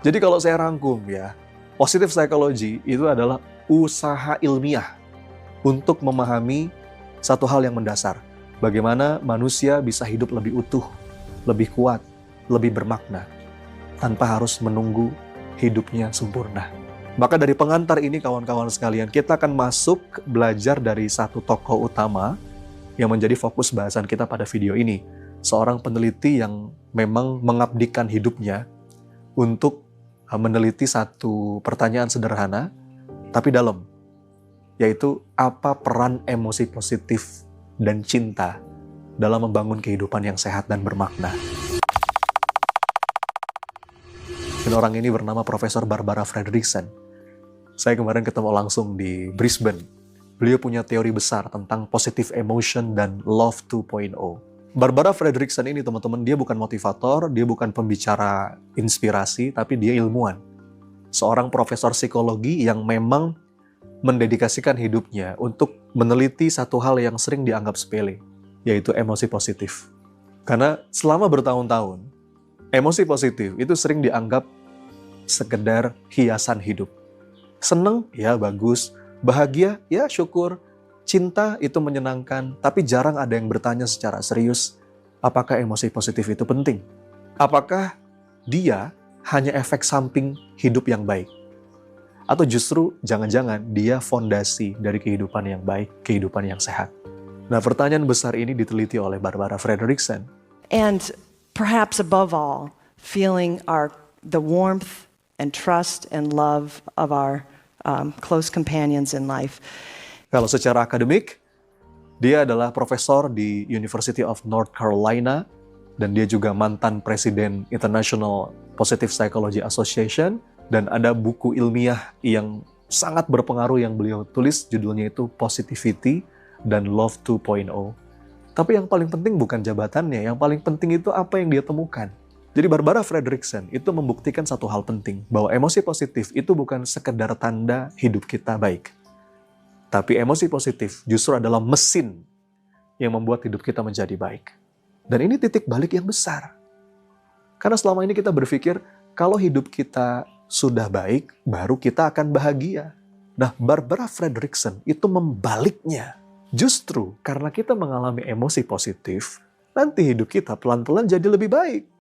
Jadi kalau saya rangkum ya, positive psychology itu adalah usaha ilmiah untuk memahami satu hal yang mendasar. Bagaimana manusia bisa hidup lebih utuh, lebih kuat, lebih bermakna, tanpa harus menunggu hidupnya sempurna. Maka dari pengantar ini kawan-kawan sekalian, kita akan masuk belajar dari satu tokoh utama yang menjadi fokus bahasan kita pada video ini. Seorang peneliti yang memang mengabdikan hidupnya untuk meneliti satu pertanyaan sederhana, tapi dalam, yaitu apa peran emosi positif dan cinta dalam membangun kehidupan yang sehat dan bermakna. Dan orang ini bernama Profesor Barbara Fredrickson. Saya kemarin ketemu langsung di Brisbane. Beliau punya teori besar tentang positive emotion dan love 2.0. Barbara Fredrickson ini teman-teman, dia bukan motivator, dia bukan pembicara inspirasi, tapi dia ilmuwan. Seorang profesor psikologi yang memang mendedikasikan hidupnya untuk meneliti satu hal yang sering dianggap sepele, yaitu emosi positif. Karena selama bertahun-tahun, emosi positif itu sering dianggap sekedar hiasan hidup. Seneng, ya bagus. Bahagia, ya syukur. Cinta itu menyenangkan, tapi jarang ada yang bertanya secara serius, apakah emosi positif itu penting? Apakah dia hanya efek samping hidup yang baik? Atau justru jangan-jangan dia fondasi dari kehidupan yang baik, kehidupan yang sehat? Nah, pertanyaan besar ini diteliti oleh Barbara Fredrickson. And perhaps above all, feeling the warmth and trust and love of our close companions in life. Kalau secara akademik, dia adalah profesor di University of North Carolina, dan dia juga mantan presiden International Positive Psychology Association, dan ada buku ilmiah yang sangat berpengaruh yang beliau tulis, judulnya itu Positivity dan Love 2.0. Tapi yang paling penting bukan jabatannya, yang paling penting itu apa yang dia temukan. Jadi Barbara Fredrickson itu membuktikan satu hal penting, bahwa emosi positif itu bukan sekedar tanda hidup kita baik. Tapi emosi positif justru adalah mesin yang membuat hidup kita menjadi baik. Dan ini titik balik yang besar. Karena selama ini kita berpikir, kalau hidup kita sudah baik, baru kita akan bahagia. Nah, Barbara Fredrickson itu membaliknya. Justru karena kita mengalami emosi positif, nanti hidup kita pelan-pelan jadi lebih baik.